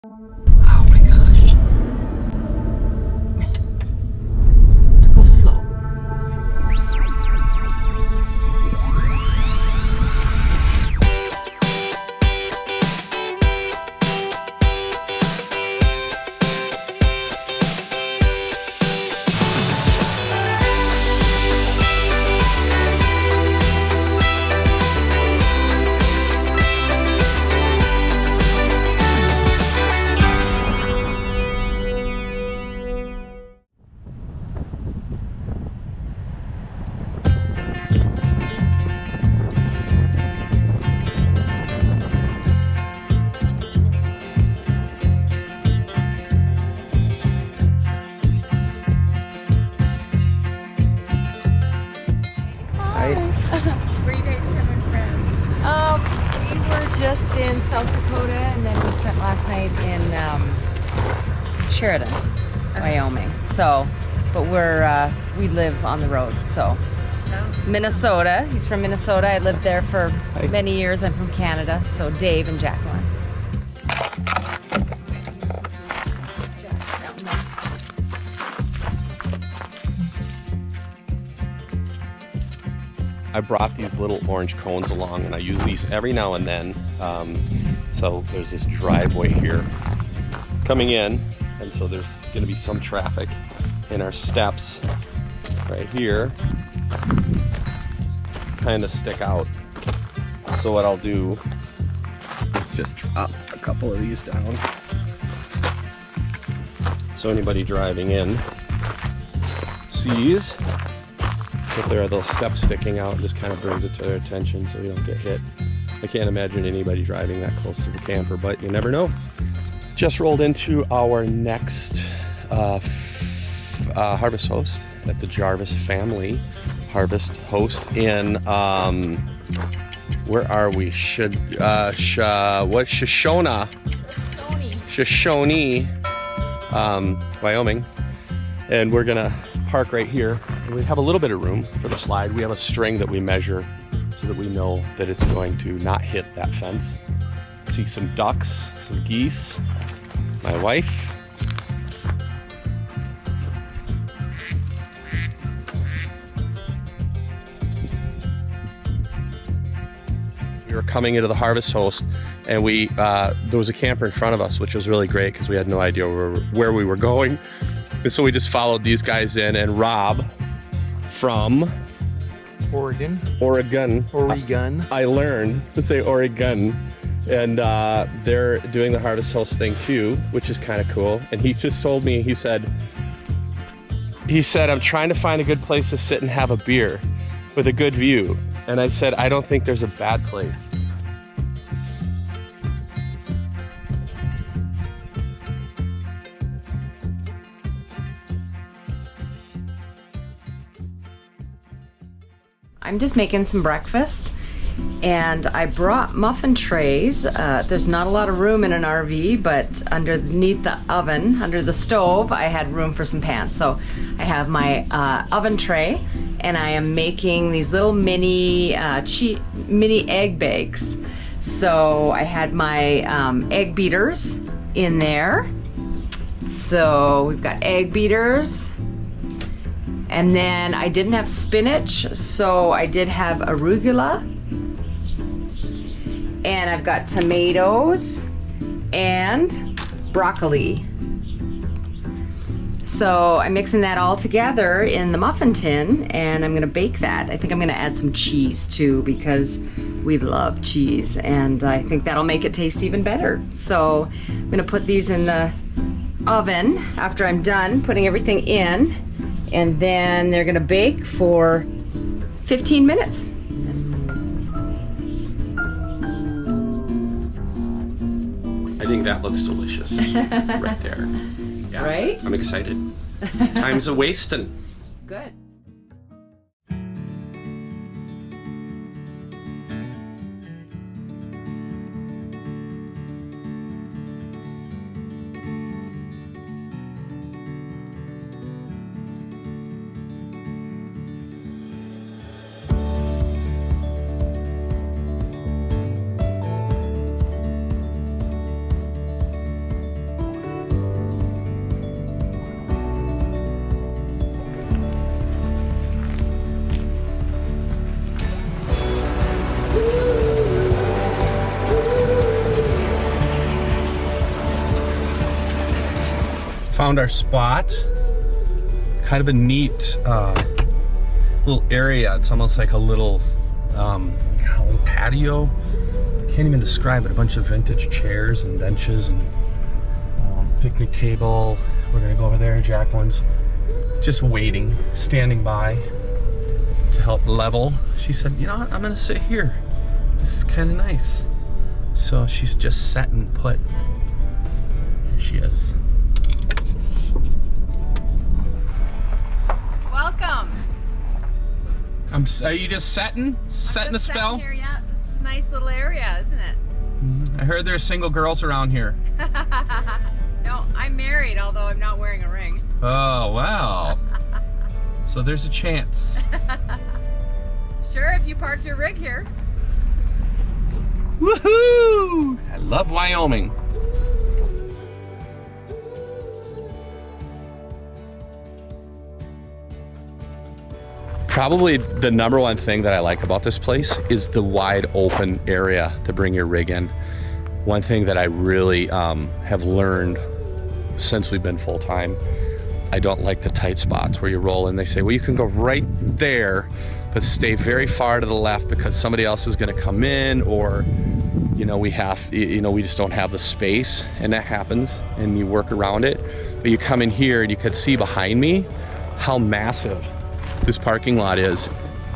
Oh my gosh. Let's go slow. Where you guys coming from? We were just in South Dakota, and then we spent last night in Sheridan, Wyoming. So, but we live on the road. So, Minnesota. He's from Minnesota. I lived there for many years. I'm from Canada. So, Dave and Jacqueline. I brought these little orange cones along, and I use these every now and then. So there's this driveway here coming in, and so there's going to be some traffic, and our steps right here kind of stick out. So what I'll do is just drop a couple of these down, so anybody driving in sees if there are those steps sticking out, and just kind of brings it to their attention so you don't get hit. I can't imagine anybody driving that close to the camper, but you never know. Just rolled into our next harvest host at the Jarvis Family Harvest Host in where are we? Shoshone, Wyoming, and we're gonna park right here. We have a little bit of room for the slide. We have a string that we measure so that we know that it's going to not hit that fence. See some ducks, some geese, my wife. We were coming into the harvest host, and there was a camper in front of us, which was really great because we had no idea where we were going. And so we just followed these guys in, and Rob from Oregon. I learned to say Oregon, and they're doing the harvest host thing too, which is kind of cool. And he just told me, he said, I'm trying to find a good place to sit and have a beer with a good view. And I said, I don't think there's a bad place. I'm just making some breakfast, and I brought muffin trays. There's not a lot of room in an RV, but underneath the oven, under the stove, I had room for some pans. So I have my oven tray, and I am making these little mini egg bakes. So I had my egg beaters in there. So we've got egg beaters. And then I didn't have spinach, so I did have arugula. And I've got tomatoes and broccoli. So I'm mixing that all together in the muffin tin, and I'm gonna bake that. I think I'm gonna add some cheese too, because we love cheese, and I think that'll make it taste even better. So I'm gonna put these in the oven after I'm done putting everything in. And then they're gonna bake for 15 minutes. I think that looks delicious right there. Yeah, right? I'm excited. Time's a wasting. Good. Found our spot. Kind of a neat little area. It's almost like a little patio. Can't even describe it. A bunch of vintage chairs and benches and picnic table. We're gonna go over there. Jacqueline's just waiting, standing by to help level. She said, you know what, I'm gonna sit here. This is kind of nice. So she's just setting put. Here she is. Welcome. Are you just setting a spell? Here, yeah. This is a nice little area, isn't it? I heard there's single girls around here. No, I'm married, although I'm not wearing a ring. Oh, wow. So there's a chance. Sure, if you park your rig here. Woohoo! I love Wyoming. Probably the number one thing that I like about this place is the wide open area to bring your rig in. One thing that I really have learned since we've been full-time, I don't like the tight spots where you roll and they say, well, you can go right there, but stay very far to the left because somebody else is gonna come in, or we just don't have the space, and that happens and you work around it. But you come in here and you could see behind me how massive this parking lot is,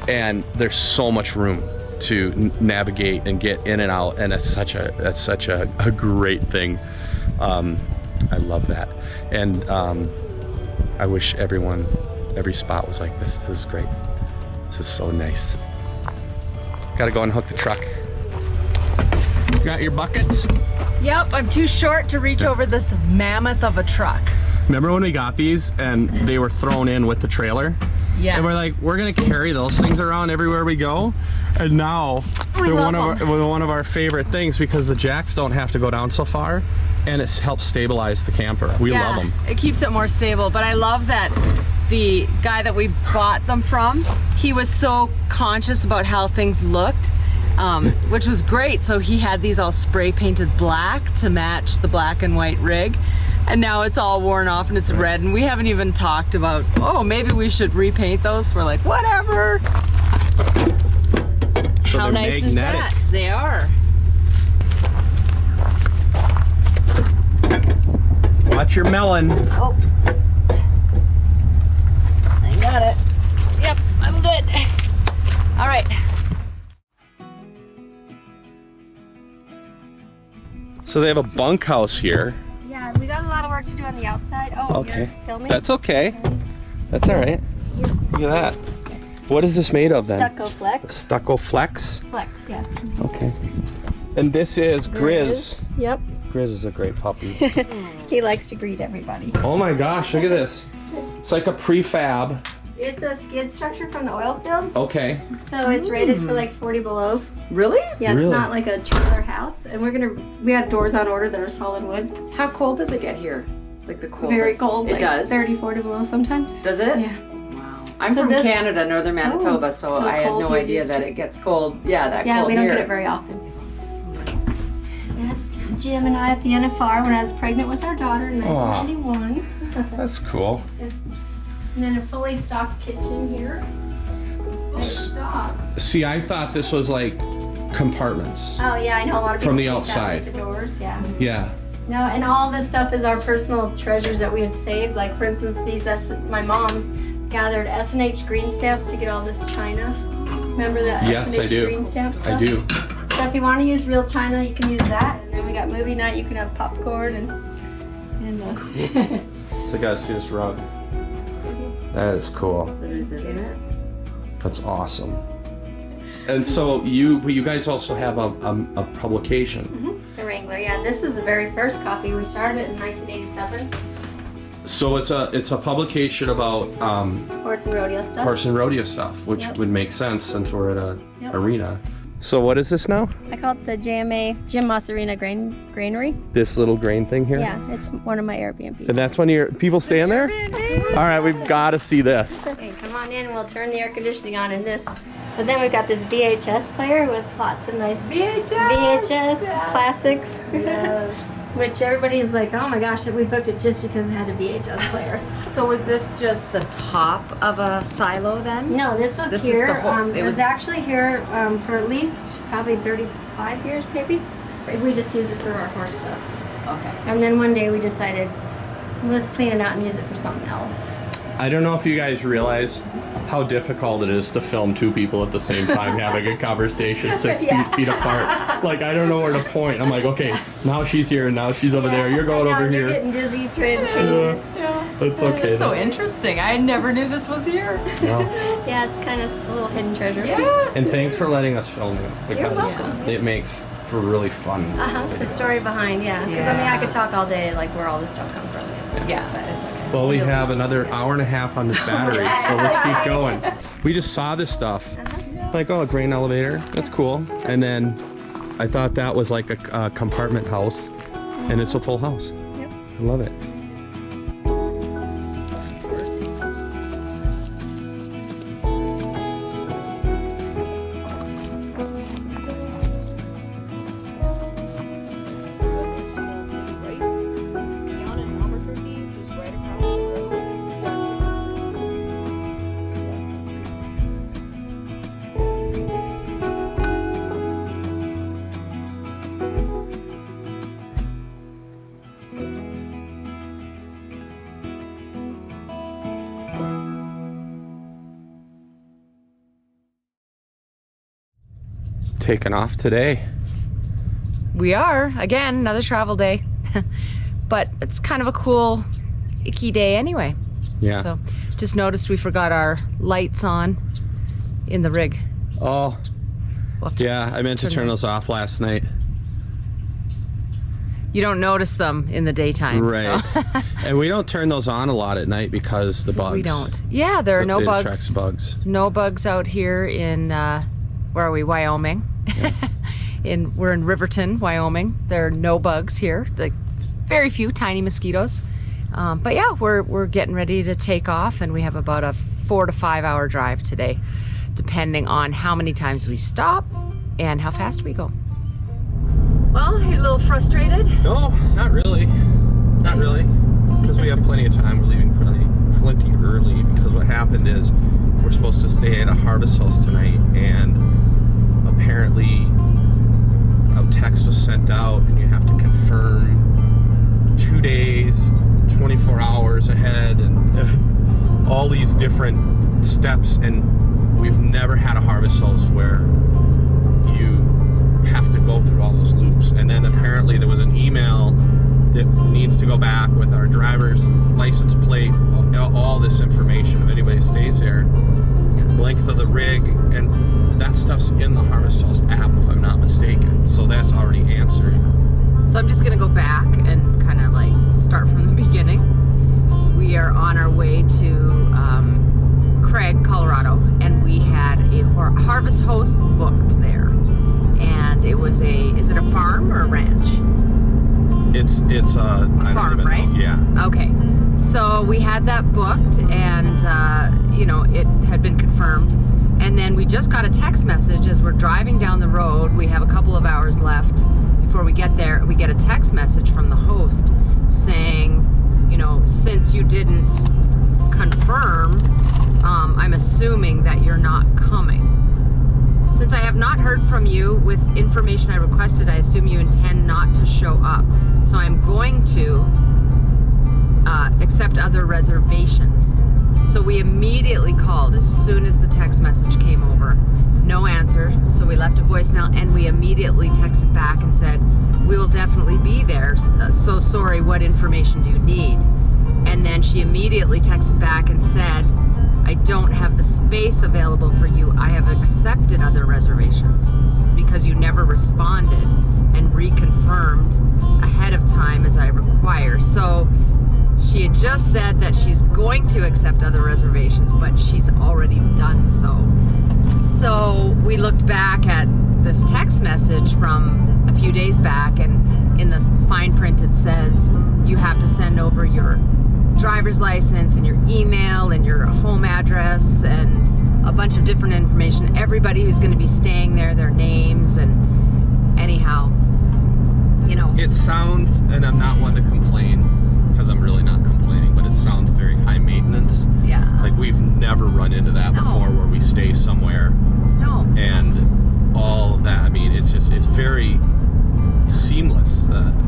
and there's so much room to navigate and get in and out, and that's such a great thing. I love that, and I wish every spot was like this. This is great. This is so nice. Gotta go and hook the truck. Got your buckets? Yep, I'm too short to reach over this mammoth of a truck. Remember when we got these and they were thrown in with the trailer? Yeah. And we're like, we're gonna carry those things around everywhere we go. And now they're one of our favorite things because the jacks don't have to go down so far, and it helps stabilize the camper. We love them. It keeps it more stable, but I love that the guy that we bought them from, he was so conscious about how things looked, which was great. So he had these all spray painted black to match the black and white rig. And now it's all worn off and it's red, and we haven't even talked about, oh, maybe we should repaint those. We're like, whatever. So how nice magnetic. Is that? They are. Watch your melon. Oh. I got it. Yep, I'm good. All right. So they have a bunkhouse here. Yeah, we got a lot of work to do on the outside. Oh, Okay. you're filming? That's okay. That's all right. Look at that. What is this made of then? Stucco Flex. Stucco Flex? Flex, yeah. Okay. And this is Grizz. Yep. Grizz is a great puppy. He likes to greet everybody. Oh my gosh, look at this. It's like a prefab. It's a skid structure from the oil field, Okay. so it's rated for like 40 below. Really? Yeah, Really? it's not like a trailer house. And we have doors on order that are solid wood. How cold does it get here? Like the coldest? Very cold. It like does? 30, 40 below sometimes. Does it? Yeah. Wow. I'm So from this- Canada, northern Manitoba, so so I had cold no you're idea used that to. it gets cold. Yeah, that Yeah, cold we don't here. get it very often. That's Jim and I at the NFR when I was pregnant with our daughter in 1991. That's cool. And then a fully stocked kitchen here. Stocked. See, I thought this was like compartments. Oh yeah, I know a lot of people From the think that outside. with the doors, yeah. Yeah. No, and all this stuff is our personal treasures that we had saved. Like for instance, my mom gathered S&H green stamps to get all this china. Remember that Yes, S&H I do. green stamp stuff? I do. So if you want to use real china, you can use that. And then we got movie night. You can have popcorn and So you guys see this rug? That is cool. It is, isn't it? That's awesome. And so you guys also have a publication. The Wrangler. Yeah, this is the very first copy. We started it in 1987. So it's a publication about Horse and rodeo stuff. horse and rodeo stuff, which Yep. would make sense since we're at a Yep. arena. So what is this now? I call it the JMA, Jim Moss Arena Granary. This little grain thing here? Yeah, it's one of my Airbnb. And that's one of your people staying there? All right, we've got to see this. Okay, come on in. We'll turn the air conditioning on in this. So then we've got this VHS player with lots of nice VHS classics. Yes. which everybody's like, oh my gosh, we booked it just because it had a VHS player. So was this just the top of a silo then? No, this was This is here. the whole- It was actually here for at least probably 35 years, maybe. We just use it for our horse stuff. Okay. And then one day we decided, let's clean it out and use it for something else. I don't know if you guys realize how difficult it is to film two people at the same time having a conversation 6 feet apart. Like, I don't know where to point. I'm like, okay, now she's here and now she's over there. You're going over You're here. getting dizzy trying to change it. That's This okay. is so interesting. I never knew this was here. No. Yeah, it's kind of a little hidden treasure. Yeah. And thanks for letting us film it because welcome. it makes for really fun. The story behind, yeah. Because I mean, I could talk all day, like where all this stuff come from. Yeah. But it's Well, we really have fun. another hour and a half on this battery, so let's keep going. We just saw this stuff. Like, oh, a grain elevator. That's cool. And then I thought that was like a compartment house, and it's a full house. Yep. I love it. Taking off today. We are, again, another travel day. But it's kind of a cool, icky day anyway. Yeah. So just noticed we forgot our lights on in the rig. Oh, We'll have to yeah. I meant to turn those off last night. You don't notice them in the daytime. Right. So. And we don't turn those on a lot at night because the bugs. We don't. Yeah, there are no It bugs. attracts bugs. No bugs out here in, where are we, Wyoming. Yeah. We're in Riverton, Wyoming. There are no bugs here, like very few tiny mosquitoes. But yeah, we're getting ready to take off, and we have about a 4 to 5 hour drive today, depending on how many times we stop and how fast we go. Well, you're a little frustrated? No, not really. Not really. Because we have plenty of time. We're leaving plenty early because what happened is we're supposed to stay at a harvest house tonight, and apparently a text was sent out and you have to confirm 2 days, 24 hours ahead, and all these different steps, and we've never had a harvest house where you have to go through all those loops. And then apparently there was an email that needs to go back with our driver's license plate, all this information if anybody stays there, length of the rig, and that stuff's in the Harvest House app if I'm not mistaken, so that's already answered. So I'm just gonna go back and kind of like start from the beginning. We are on our way to Craig, Colorado, and we had a harvest host booked there. And it was is it a farm or a ranch? It's a farm, right? Yeah. Okay. So we had that booked, and you know, it had been confirmed. And then we just got a text message as we're driving down the road. We have a couple of hours left before we get there. We get a text message from the host saying, you know, since you didn't confirm, I'm assuming that you're not coming. Since I have not heard from you with information I requested, I assume you intend not to show up. So I'm going to accept other reservations. So we immediately called as soon as the text message came over. No answer, so we left a voicemail, and we immediately texted back and said, we will definitely be there. So sorry, what information do you need? And then she immediately texted back and said, I don't have the space available for you. I have accepted other reservations because you never responded and reconfirmed ahead of time as I require. So she had just said that she's going to accept other reservations, but she's already done so. So we looked back at this text message from a few days back, and in the fine print it says you have to send over your driver's license and your email and your home address and a bunch of different information. Everybody who's going to be staying there, their names, and anyhow, you know. It sounds, and I'm not one to complain, because I'm really not complaining, but it sounds very high maintenance. Yeah. Like we've never run into that No. before, where we stay somewhere No. and all of that. I mean, it's very seamless.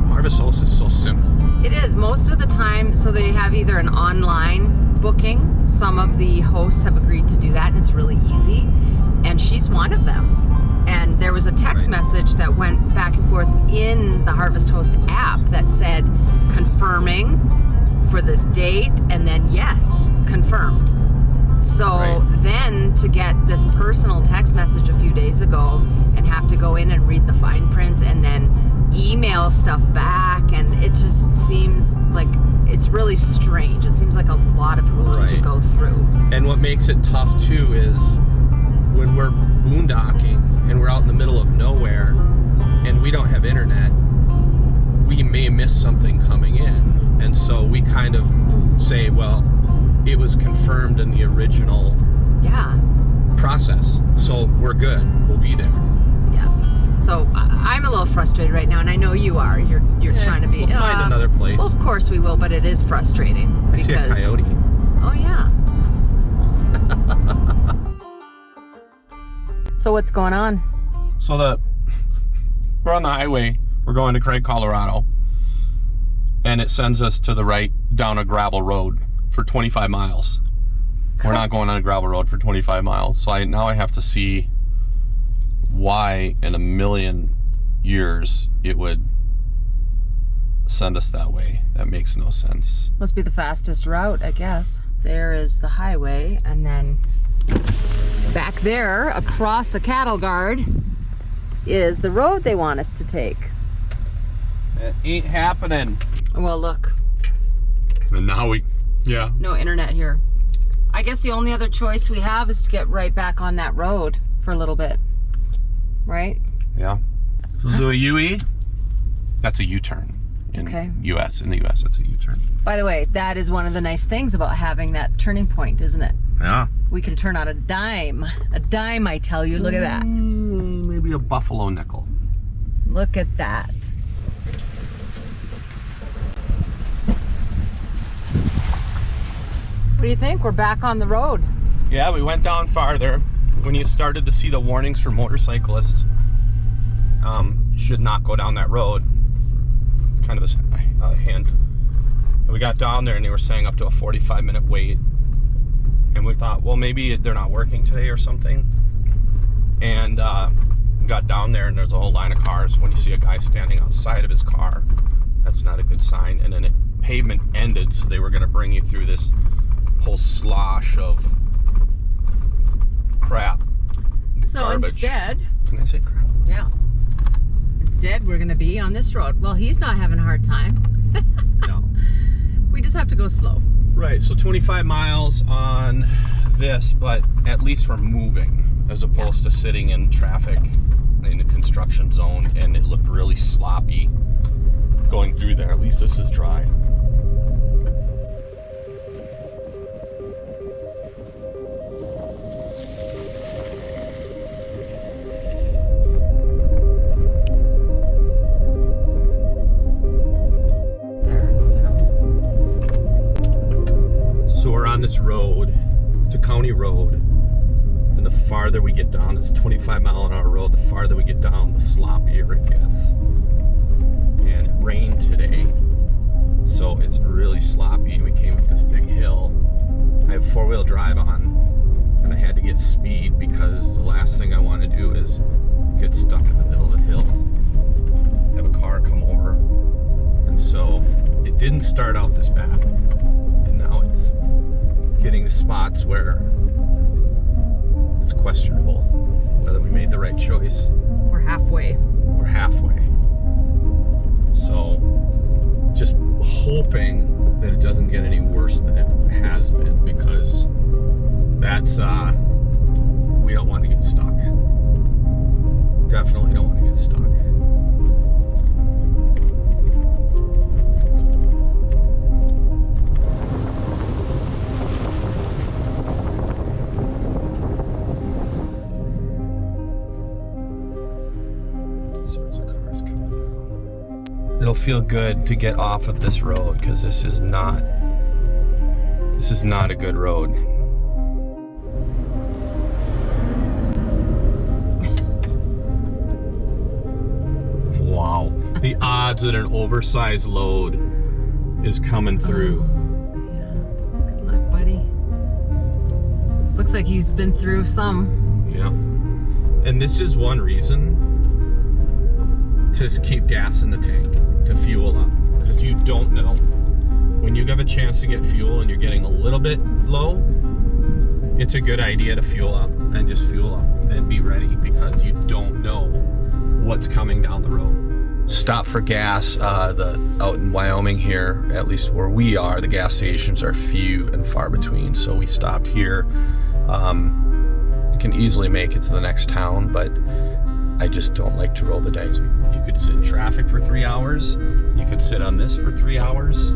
Harvest Host is so simple. It is most of the time. So they have either an online booking. Some of the hosts have agreed to do that, and it's really easy. And she's one of them. And there was a text message that went back and forth in the Harvest Host app that said confirming for this date, and then yes, confirmed. So then to get this personal text message a few days ago and have to go in and read the fine print and then email stuff back, and it just seems like it's really strange. It seems like a lot of hoops to go through. And what makes it tough too is when we're boondocking and we're out in the middle of nowhere and we don't have internet, we may miss something coming in. And so we kind of say, well, it was confirmed in the original process, so we're good, we'll be there. Yeah. So I'm a little frustrated right now, and I know you are. You're trying to be. We'll find another place. Well, of course we will, but it is frustrating. I see a coyote. Oh yeah. So what's going on? So we're on the highway. We're going to Craig, Colorado, and it sends us to the right down a gravel road for 25 miles. We're not going on a gravel road for 25 miles. So now I have to see why in a million years it would send us that way. That makes no sense. Must be the fastest route, I guess. There is the highway, and then back there across a cattle guard is the road they want us to take. It ain't happening. Well, look. And now No internet here. I guess the only other choice we have is to get right back on that road for a little bit. Right? Yeah. So we'll do a UE. That's a U-turn. In the US, that's a U-turn. By the way, that is one of the nice things about having that turning point, isn't it? Yeah. We can turn on a dime. A dime, I tell you. Look at that. Maybe a buffalo nickel. Look at that. What do you think? We're back on the road. Yeah, we went down farther. When you started to see the warnings for motorcyclists, should not go down that road. Kind of a hint. And we got down there and they were saying up to a 45-minute wait. And we thought, well, maybe they're not working today or something. And got down there and there's a whole line of cars. When you see a guy standing outside of his car, that's not a good sign. And then pavement ended, so they were going to bring you through this whole slosh of crap. So garbage. instead, can I say crap? Yeah. Instead, we're going to be on this road. Well, he's not having a hard time. No. We just have to go slow. Right, so 25 miles on this, but at least we're moving as opposed to sitting in traffic in the construction zone, and it looked really sloppy going through there. At least this is dry. So we're on this road. It's a county road, and the farther we get down, it's a 25-mile-an-hour road. The farther we get down, the sloppier it gets. And it rained today, so it's really sloppy. We came up this big hill. I have four-wheel drive on, and I had to get speed because the last thing I want to do is get stuck in the middle of the hill, have a car come over. And so it didn't start out this bad, and now it's getting to spots where it's questionable whether we made the right choice. We're halfway. We're halfway. So just hoping that it doesn't get any worse than it has been, because that's we don't want to get stuck. Definitely don't want to get stuck. Sorts of cars coming now. feel good to get off of this road because this is not a good road. Wow. The odds that an oversized load is coming through. Yeah. Good luck, buddy. Looks like he's been through some. Yeah. And this is one reason to keep gas in the tank, to fuel up. Because you don't know. When you have a chance to get fuel and you're getting a little bit low, it's a good idea to fuel up and just fuel up and be ready because you don't know what's coming down the road. Stop for gas. Out in Wyoming here, at least where we are, the gas stations are few and far between. So we stopped here. You can easily make it to the next town, but I just don't like to roll the dice. You could sit in traffic for 3 hours. You could sit on this for 3 hours.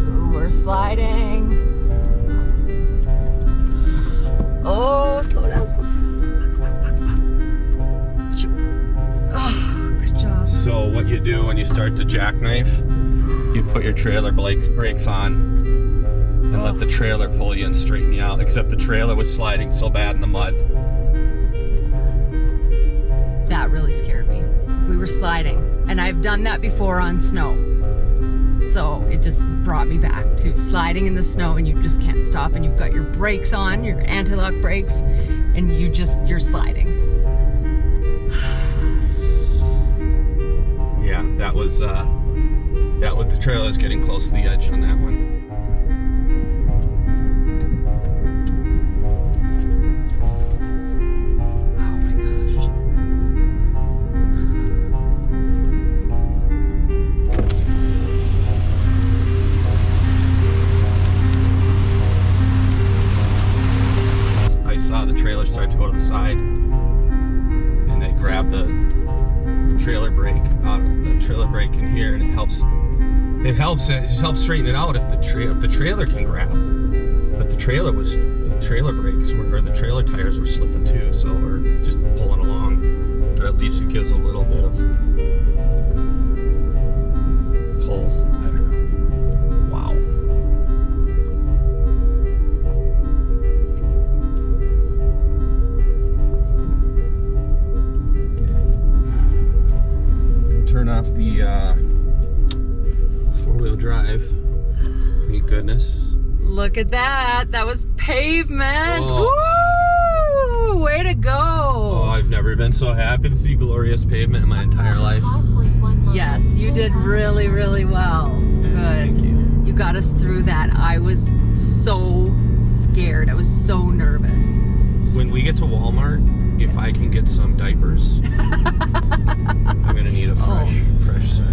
Ooh, we're sliding. Oh, slow down, slow down. Oh, good job. So what you do when you start to jackknife, you put your trailer brakes on and let the trailer pull you and straighten you out, except the trailer was sliding so bad in the mud. That really scared me. We were sliding, and I've done that before on snow. So it just brought me back to sliding in the snow, and you just can't stop, and you've got your brakes on, your anti-lock brakes, and you're sliding. Yeah, that was the trailer's getting close to the edge on that one. Oh my gosh. I saw the trailer start to go to the side, and they grabbed the trailer brake out of the trailer brake in here, and it just helps straighten it out if the trailer can grab. But the trailer brakes or the trailer tires were slipping too, so we're just pulling along. But at least it gives a little bit of pull. I don't know. Wow. Turn off the four-wheel drive. Thank goodness. Look at that. That was pavement. Whoa. Woo! Way to go. Oh, I've never been so happy to see glorious pavement in my entire life. Yes, you did really, really well. Good. Thank you. You got us through that. I was so scared. I was so nervous. When we get to Walmart, if I can get some diapers, I'm gonna need a fresh set.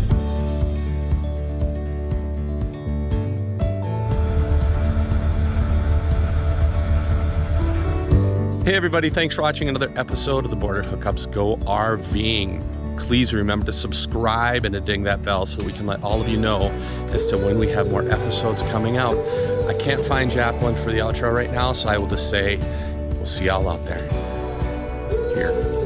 Hey everybody, thanks for watching another episode of the Border Hookups Go RVing. Please remember to subscribe and to ding that bell so we can let all of you know as to when we have more episodes coming out. I can't find Jacqueline for the outro right now, so I will just say we'll see y'all out there. Here.